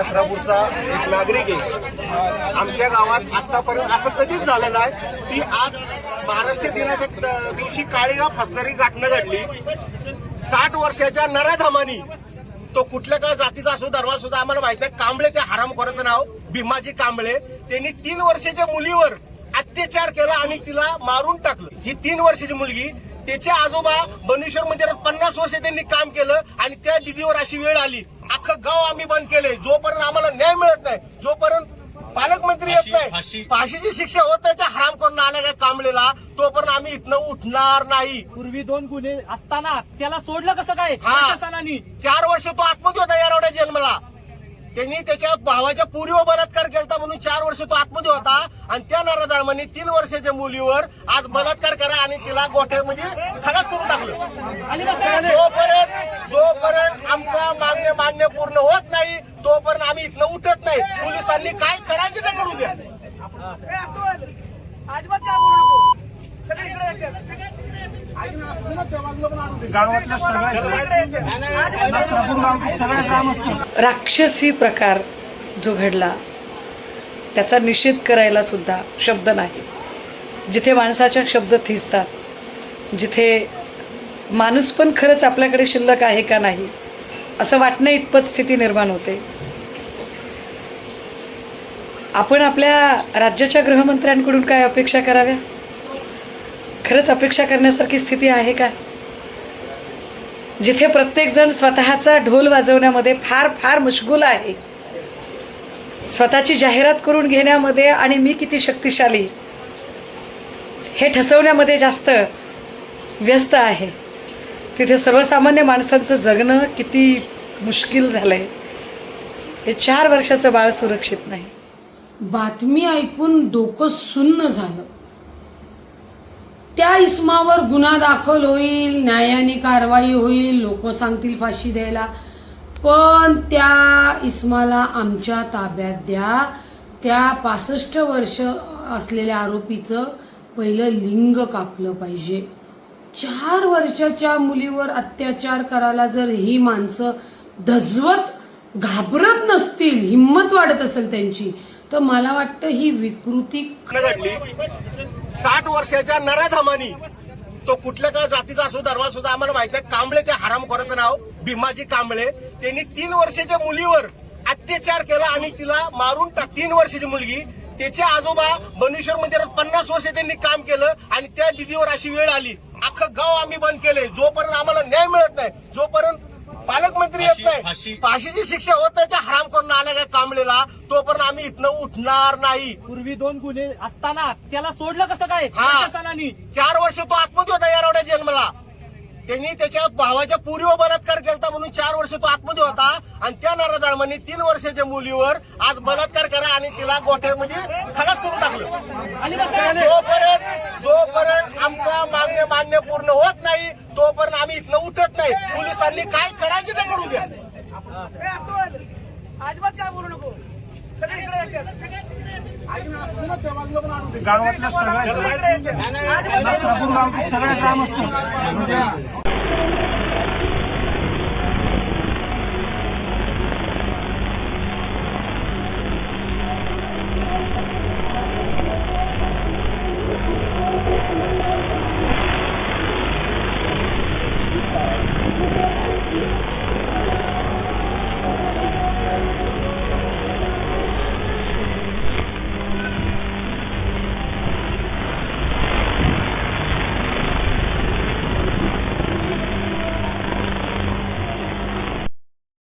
नसरापूरचा एक नागरिक आहे। आमच्या गावात आतापर्यंत असं कधीच झालं नाही की आज महाराष्ट्र दिनाच्या दिवशी काळीगाव फसणारी घटना घडली। 60 वर्षाच्या नराधमानी, तो कुठल्या काय जातीचा असो धर्माचा सुद्धा आम्हाला माहित नाही, कांबळे त्या हरामखोराचं नाव भीमाजी कांबळे, त्यांनी 3 वर्षाच्या मुलीवर अत्याचार केला आणि तिला मारून टाकलं। ही 3 वर्षाची मुलगी, त्याचे आजोबा बनेश्वर मंदिरात 50 वर्ष त्यांनी काम केलं आणि त्या दिदीवर अशी वेळ आली। अख्खं गाव आम्ही बंद केले, जोपर्यंत आम्हाला न्याय मिळत नाही, जोपर्यंत पालकमंत्री येत नाही, फाशीची शिक्षा होत नाही त्या हरामखोर नालायक कांबळेला, तोपर्यंत आम्ही इथनं उठणार नाही। पूर्वी 2 गुन्हे असताना त्याला सोडलं कसं काय? 4 वर्ष तो आतमध्ये होता येरवड्या जन्मला। त्यांनी त्याच्या भावाच्या पूर्व बलात्कार केला म्हणून 4 वर्ष तो आतमध्ये होता आणि त्या नराधमांनी 3 वर्षाच्या मुलीवर आज बलात्कार करा आणि तिला गोठ्यामध्ये खलास करून टाकलं। जोपर्यंत आमचा मागण्या पूर्ण होत नाही तोपर्यंत आम्ही इथनं उठत नाही। पोलिसांनी काय करायचे ते करू द्या। अजिबात काय बोलू नको, सगळीकडे गावातल्या सगळ्या ग्रामस्थ राक्षसी प्रकार जो घडला त्याचा निषेध करायला सुद्धा शब्द नाही। जिथे माणसाच्या शब्द थिजतात, जिथे माणूस पण खरंच आपल्याकडे शिल्लक आहे का नाही असं वाटणं इतपत स्थिती निर्माण होते। आपण आपल्या राज्याच्या गृहमंत्र्यांकडून काय अपेक्षा कराव्या? खरंच अपेक्षा करण्यासारखी स्थिती आहे का? जिथे प्रत्येक जण स्वतःचा ढोल वाजवण्यामध्ये फार फार मशगूल आहे, स्वतःची जाहिरात करून घेण्यामध्ये आणि मी किती शक्तिशाली हे ठसवण्यामध्ये जास्त व्यस्त आहे, तिथे सर्वसामान्य माणसांचं जगणं किती मुश्किल झालंय। हे 4 वर्षाचं बाळ सुरक्षित नाही। बातमी ऐकून डोकं सुन्न झालं। त्या इस्मावर गुन्हा दाखल होईल, न्यायाने कारवाई होईल, लोक सांगतील फाशी द्यायला, पण त्या इस्माला आमच्या ताब्यात द्या। त्या 65 वर्ष असलेल्या आरोपीचं पहिलं लिंग कापलं पाहिजे। 4 वर्षाच्या मुलीवर अत्याचार करायला जर ही माणसं धजवत घाबरत नसतील, हिम्मत वाढत असेल त्यांची, तर मला वाटतं ही विकृती घडली। 60 वर्षाच्या नराधमानी, तो कुठल्या काय जातीचा असो धर्माचा सुद्धा आम्हाला माहित नाही, कांबळे त्या हरामखोराचं नाव भीमाजी कांबळे, त्यांनी 3 वर्षाच्या मुलीवर अत्याचार केला आणि तिला मारून टाक। 3 वर्षाची मुलगी, त्याचे आजोबा बनेश्वर मंदिरात 50 वर्ष त्यांनी काम केलं आणि त्या दिदीवर अशी वेळ आली। अख्खं गाव आम्ही बंद केले, जोपर्यंत आम्हाला न्याय मिळत नाही, जोपर्यंत पालकमंत्री येत नाही, फाशीची शिक्षा होत नाही त्या हरामखोर नालायक कांबळेला, तोपर्यंत आम्ही इथनं उठणार नाही। पूर्वी 2 गुन्हे असताना त्याला सोडलं कसं काय? 4 वर्ष तो आतमध्ये होता येरवड्या जन्मला। त्यांनी त्याच्या भावाच्या पूर्व बलात्कार केला म्हणून 4 वर्ष तो आतमध्ये होता आणि त्या नराधमांनी 3 वर्षाच्या मुलीवर आज बलात्कार करा आणि तिला गोठ्यामध्ये खलास करून टाकलं। जोपर्यंत आमचा मागण्या पूर्ण होत नाही तोपर्यंत आम्ही इथनं उठत नाही। पोलिसांनी काय करायचे ते करू द्या। अजिबात काय बोलू नको, सगळीकडे गावातल्या सगळ्या ग्रामस्थ